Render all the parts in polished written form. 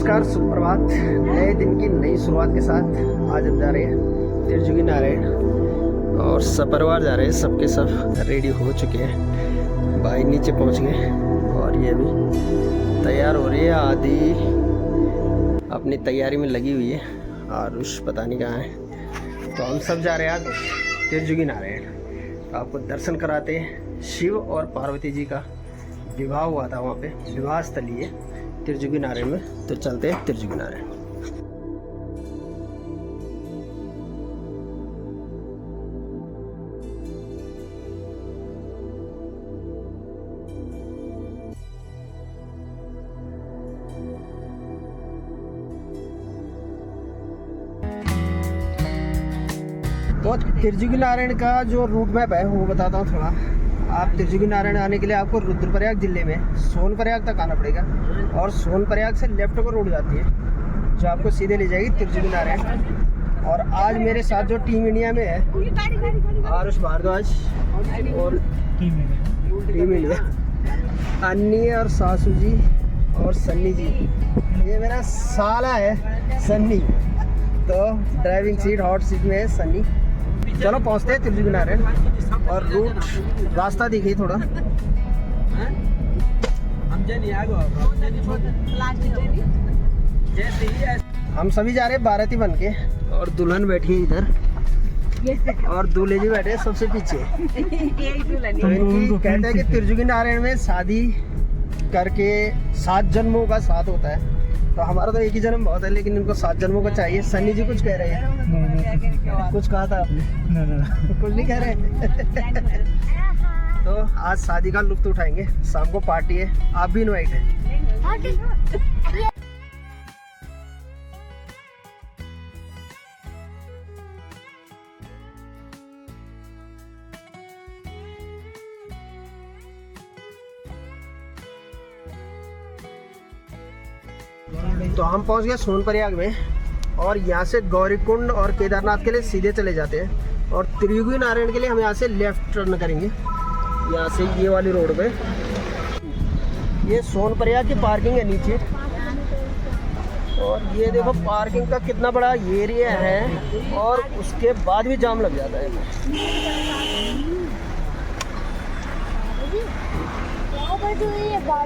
नमस्कार, सुप्रभात। नए दिन की नई शुरुआत के साथ आज हम जा रहे हैं त्रिजुगी नारायण और सपरिवार जा रहे हैं। सबके सब रेडी हो चुके हैं, भाई नीचे पहुंच गए और ये भी तैयार हो रही है। आदि अपनी तैयारी में लगी हुई है, आरुष पता नहीं कहाँ है। तो हम सब जा रहे हैं आज त्रिजुगी नारायण। तो आपको दर्शन कराते हैं। शिव और पार्वती जी का विवाह हुआ था वहाँ पे, विवाह स्थलीय त्रिजुगी नारायण में। तो चलते हैं त्रिजुगी नारायण। तो त्रिजुगी नारायण का जो रूट मैप है वो बताता हूँ थोड़ा। आप त्रिजुगी नारायण आने के लिए आपको रुद्रप्रयाग जिले में सोनप्रयाग तक आना पड़ेगा और सोनप्रयाग से लेफ्ट को रोड जाती है जो आपको सीधे ले जाएगी त्रिजुगी नारायण। और आज मेरे साथ जो टीम इंडिया में है, आरुष भारद्वाज और टीम इंडिया अन्नी और सासू जी और सन्नी जी। ये मेरा साला है सन्नी, तो ड्राइविंग सीट हॉट सीट में है सन्नी। चलो पहुंचते हैं त्रिजुगी नारायण। और रूट रास्ता देखिए थोड़ा। हम सभी जा रहे हैं बाराती बन के और दुल्हन बैठी है इधर और दूल्हे जी बैठे हैं सबसे पीछे। तो इनकी कहते हैं कि त्रिजुगी नारायण में शादी करके 7 जन्मों का साथ होता है। तो हमारा तो एक ही जन्म बहुत है, लेकिन इनको 7 जन्मों का चाहिए। सन्नी जी कुछ कह रहे हैं? कुछ कहा था आपने? कुछ नहीं कह रहे। तो आज शादी का लुत्फ उठाएंगे। शाम को पार्टी है, आप भी इनवाइट हैं। तो हम पहुंच गए सोनप्रयाग में और यहाँ से गौरीकुंड और केदारनाथ के लिए सीधे चले जाते हैं और त्रिजुगी नारायण के लिए हम यहाँ से लेफ्ट टर्न करेंगे। यहाँ से ये वाली रोड पे ये सोनप्रयाग की पार्किंग है नीचे। और ये देखो पार्किंग का कितना बड़ा एरिया है और उसके बाद भी जाम लग जाता है।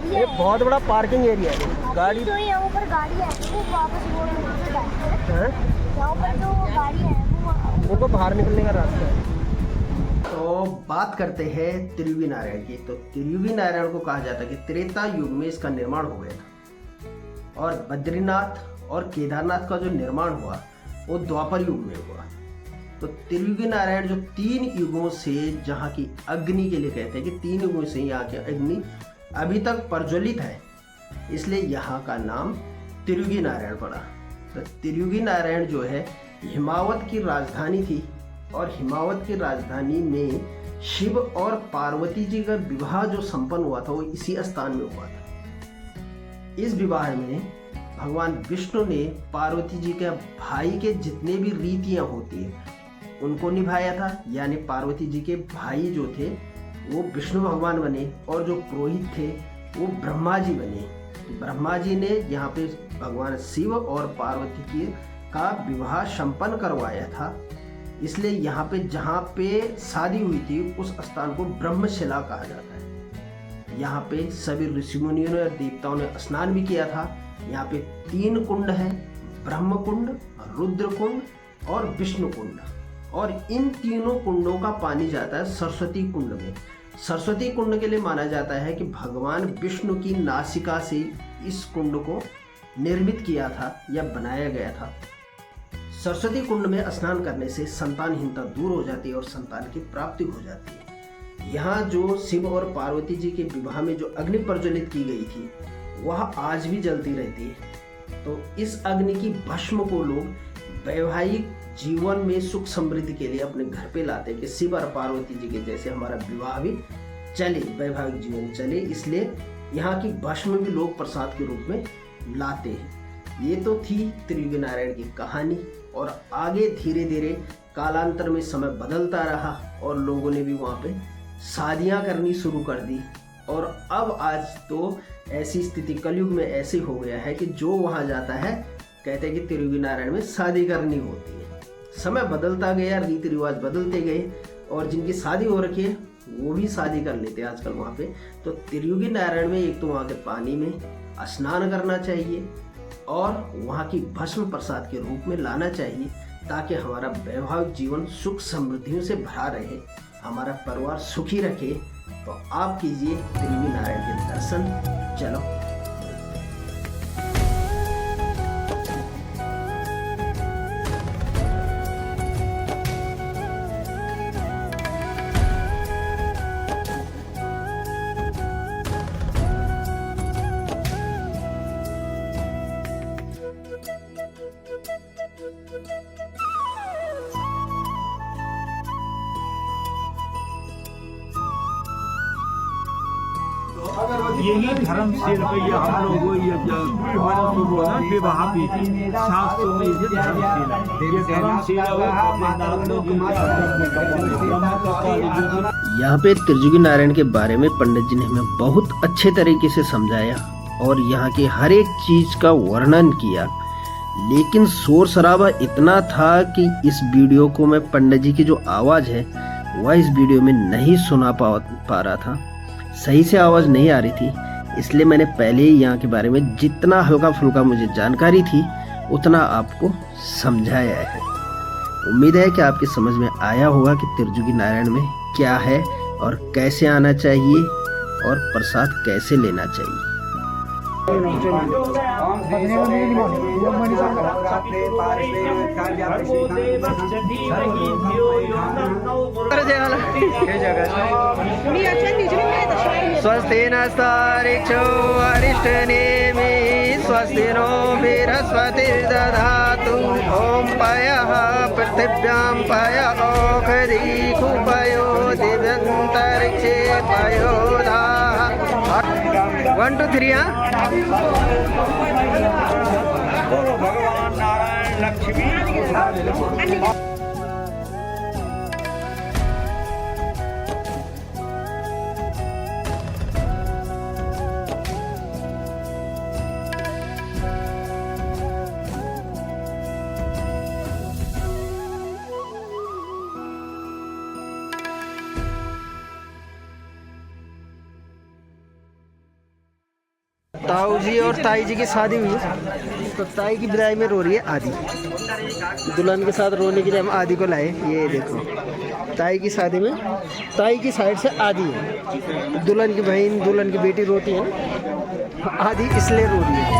ये बहुत बड़ा पार्किंग एरिया है। गाड़ी तो यहाँ पर गाड़ी है वो वापस है, यहाँ पर जो गाड़ी है उनको बाहर निकलने का रास्ता है। तो बात करते हैं त्रिजुगी नारायण की। तो त्रिजुगी नारायण को कहा जाता है कि त्रेता युग में इसका निर्माण हो गया था और बद्रीनाथ और केदारनाथ का जो निर्माण हुआ वो द्वापर युग में हुआ। तो त्रिजुगी नारायण जो 3 युगों से, जहाँ की अग्नि के लिए कहते हैं कि 3 युगों से यहाँ की अग्नि अभी तक प्रज्वलित है, इसलिए यहाँ का नाम त्रिजुगी नारायण पड़ा। तो त्रिजुगी नारायण जो है हिमावत की राजधानी थी और हिमावत की राजधानी में शिव और पार्वती जी का विवाह जो संपन्न हुआ था वो इसी स्थान में हुआ था। इस विवाह में भगवान विष्णु ने पार्वती जी के भाई के जितने भी रीतियां होती है उनको निभाया था। यानी पार्वती जी के भाई जो थे वो विष्णु भगवान बने और जो पुरोहित थे वो ब्रह्मा जी बने। ब्रह्मा जी ने यहाँ पे भगवान शिव और पार्वती की का विवाह संपन्न करवाया था। इसलिए यहाँ पे जहाँ पे शादी हुई थी उस स्थान को ब्रह्मशिला कहा जाता है। यहाँ पे सभी ऋषि मुनियों ने और देवताओं ने स्नान भी किया था। यहाँ पे 3 कुंड है, ब्रह्म कुंड, रुद्र कुंड और विष्णु कुंड। और इन तीनों कुंडों का पानी जाता है सरस्वती कुंड में। सरस्वती कुंड के लिए माना जाता है कि भगवान विष्णु की नासिका से इस कुंड को निर्मित किया था या बनाया गया था। सरस्वती कुंड में स्नान करने से संतानहीनता दूर हो जाती है और संतान की प्राप्ति हो जाती है। यहाँ जो शिव और पार्वती जी के विवाह में जो अग्नि प्रज्वलित की गई थी वह आज भी जलती रहती है। तो इस अग्नि की भस्म को लोग वैवाहिक जीवन में सुख समृद्धि के लिए अपने घर पे लाते हैं कि शिव और पार्वती जी के जैसे हमारा विवाह भी चले, वैवाहिक जीवन चले। इसलिए यहाँ की भस्म भी लोग प्रसाद के रूप में लाते हैं। ये तो थी त्रिजुगी नारायण की कहानी। और आगे धीरे धीरे कालांतर में समय बदलता रहा और लोगों ने भी वहाँ पे शादियाँ करनी शुरू कर दी और अब आज तो ऐसी स्थिति कलयुग में ऐसी हो गया है कि जो वहाँ जाता है कहते हैं कि त्रियुगी नारायण में शादी करनी होती है। समय बदलता गया, रीति रिवाज बदलते गए और जिनकी शादी हो रखी है वो भी शादी कर लेते हैं आजकल वहाँ पे। तो त्रियुगी नारायण में एक तो वहाँ के पानी में स्नान करना चाहिए और वहाँ की भस्म प्रसाद के रूप में लाना चाहिए ताकि हमारा वैवाहिक जीवन सुख समृद्धियों से भरा रहे, हमारा परिवार सुखी रखे। तो आप कीजिए त्रियुगी नारायण के दर्शन। चलो यही धर्म से रवैया हम लोग विवाह भी शास्त्रों में ये यहाँ पे त्रियुगी नारायण के बारे में पंडित जी ने हमें बहुत अच्छे तरीके से समझाया और यहाँ की हर एक चीज का वर्णन किया। लेकिन शोर शराबा इतना था कि इस वीडियो को मैं पंडित जी की जो आवाज है वह इस वीडियो में नहीं सुना पा रहा था, सही से आवाज़ नहीं आ रही थी। इसलिए मैंने पहले ही यहाँ के बारे में जितना हल्का फुल्का मुझे जानकारी थी उतना आपको समझाया है। उम्मीद है कि आपकी समझ में आया होगा कि त्रियुगी नारायण में क्या है और कैसे आना चाहिए और प्रसाद कैसे लेना चाहिए। स्वस्ति नस्तारिक्षो अरिष्टनेमि स्वस्ति नो बृहस्पतिर्दधातु ॐ पयः पृथिव्यां पय ओषधीषु पयो दिव्यन्तरिक्षे पयोधाः 1 2 3 बोलो भगवान नारायण लक्ष्मी। ताऊ जी और ताई जी की शादी हुई तो ताई की विदाई में रो रही है आदि। दुल्हन के साथ रोने के लिए हम आदि को लाए। ये देखो ताई की शादी में ताई की साइड से आदि है, दुल्हन की बहन दुल्हन की बेटी रोती है, आदि इसलिए रो रही है।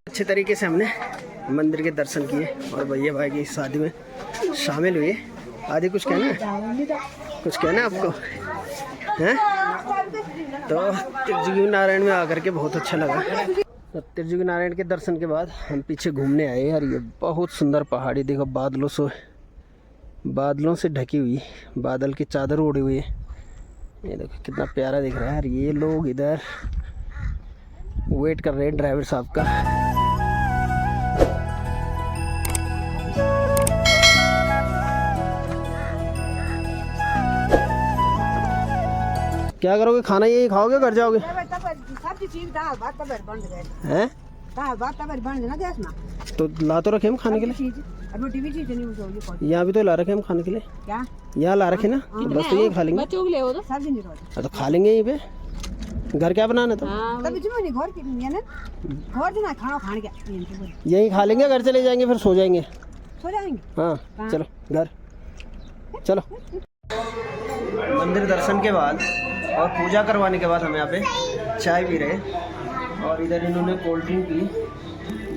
अच्छे तरीके से हमने मंदिर के दर्शन किए और भैया भाई की शादी में शामिल हुए। आदि कुछ कहना है? कुछ कहना है आपको हैं? तो त्रियुगी नारायण में आकर के बहुत अच्छा लगा। तो त्रियुगी नारायण के दर्शन के बाद हम पीछे घूमने आए। यार ये बहुत सुंदर पहाड़ी देखो, बादलों से ढकी हुई, बादल की चादर ओढ़ी हुई है। ये देखो कितना प्यारा दिख रहा है यार। ये लोग इधर वेट कर रहे हैं ड्राइवर साहब का। क्या करोगे? खाना यही खाओगे, घर जाओगे? हैं? तो ला तो रखे हम खाने के लिए। यहाँ भी तो ला रखे हम खाने के लिए। क्या यहाँ ला रखे ना? तो बस तो यही खा लेंगे। तो खा लेंगे यहीं पे। घर क्या बनाना था? तभी जो मैंने घर की दुनिया ना घर देना खाना खाने का यहीं खा लेंगे, घर चले जाएंगे फिर सो जाएंगे। सो जाएंगे। हाँ चलो घर चलो। मंदिर दर्शन के बाद और पूजा करवाने के बाद हम यहाँ पे चाय पी रहे और इधर इन्होंने कोल्ड ड्रिंक पी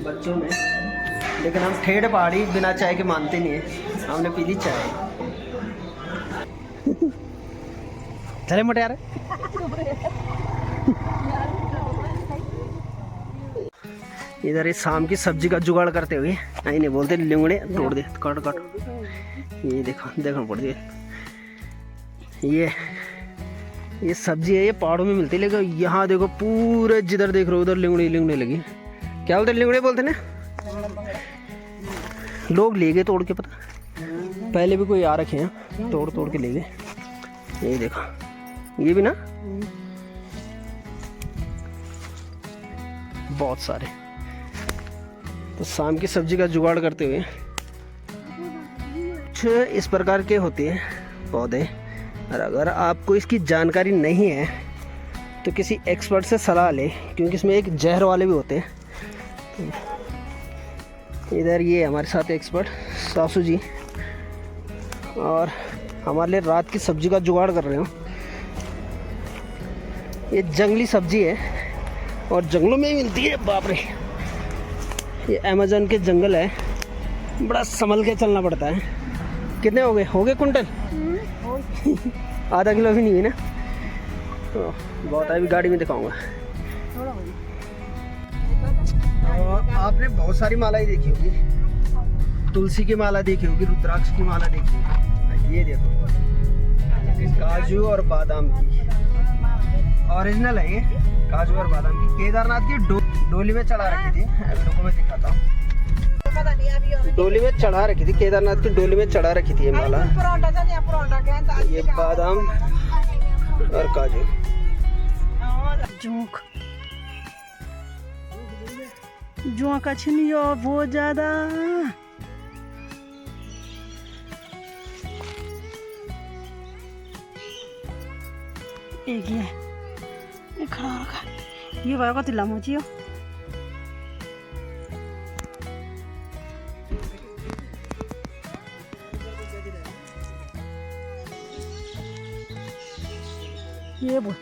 बच्चों में, लेकिन हम ठेठ पहाड़ी बिना चाय के मानते नहीं है, हमने पी ली चाय। चले मोटे यार। इधर इस शाम की सब्जी का जुगाड़ करते हुए आई नहीं बोलते लिंगड़े तोड़ दे काट काट। ये देखो देखो पड़ गए। ये सब्जी है, ये पहाड़ों में मिलती है, लेकिन यहाँ देखो पूरे जिधर देख रहे हो उधर लिंगड़ी लिंगड़ी लगी। क्या बोलते लिंगड़े बोलते ना, लोग ले गए तोड़ के, पता पहले भी कोई आ रखे हैं तोड़ तोड़ के ले गए। ये देखो ये भी ना बहुत सारे। तो शाम की सब्जी का जुगाड़ करते हुए कुछ इस प्रकार के होते हैं पौधे, और अगर आपको इसकी जानकारी नहीं है तो किसी एक्सपर्ट से सलाह ले, क्योंकि इसमें एक जहर वाले भी होते हैं। तो इधर ये हमारे साथ एक्सपर्ट सासू जी और हमारे लिए रात की सब्जी का जुगाड़ कर रहे हो। ये जंगली सब्जी है और जंगलों में ही मिलती है, बाप रे। ये अमेज़न के जंगल है, बड़ा संभल के चलना पड़ता है। कितने हो गए कुंटल? आधा किलो भी नहीं है ना, तो बहुत है, अभी गाड़ी में दिखाऊंगा। आपने बहुत सारी मालाएं देखी होगी, तुलसी की माला देखी होगी, रुद्राक्ष की माला देखी होगी। ये देखो काजू और बादाम की ओरिजिनल है, ये काजू और बादाम की केदारनाथ की डोली में चढ़ा रखी थी। अभी मैं दिखाता हूँ, डोली में चढ़ा रखी थी, केदारनाथ की डोली में चढ़ा रखी थी ये माला। ये बादाम और काजू। जुआ का छिनियो बहुत ज्यादा। एक ये खड़ा रखा, ये वाला तिला मोचियो। ये बोल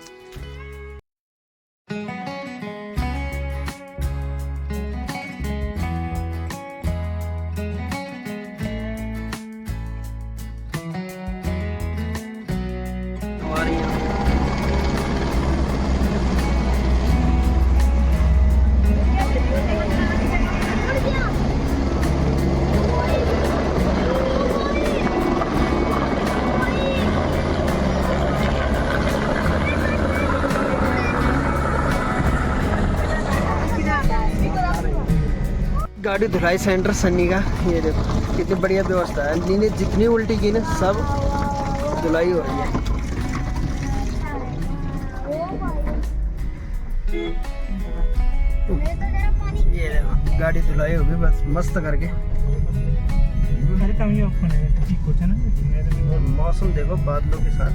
गाड़ी धुलाई सेंटर सन्नी का। ये देखो कितनी बढ़िया व्यवस्था है, नीने जितनी उल्टी की ना सब धुलाई हो रही है। ये देखो गाड़ी धुलाई होगी बस मस्त करके। मौसम देखो बादलों के साथ,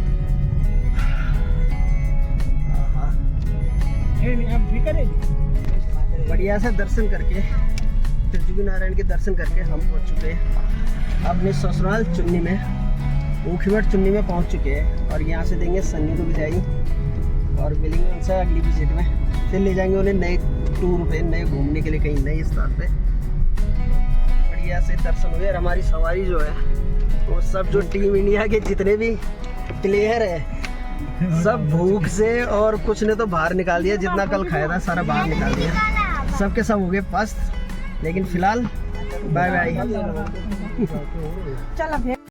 बढ़िया से दर्शन करके त्रिजुगी नारायण के दर्शन करके हम पहुंच चुके हैं अपने ससुराल चुन्नी में, ऊखीमठ चुन्नी में पहुंच चुके हैं। और यहाँ से देंगे सन्नी को विदाई और मिलेंगे उनसे अगली विजिट में, फिर ले जाएंगे उन्हें नए टूर पे, नए घूमने के लिए कहीं नए स्थान पे। बढ़िया से दर्शन हुए। और हमारी सवारी जो है वो सब जो टीम इंडिया के जितने भी प्लेयर है सब भूख से और कुछ ने तो बाहर निकाल दिया, जितना कल खाया था सारा बाहर निकाल दिया। सबके सब हो गए पस्त, लेकिन फिलहाल बाय बाय। चलो।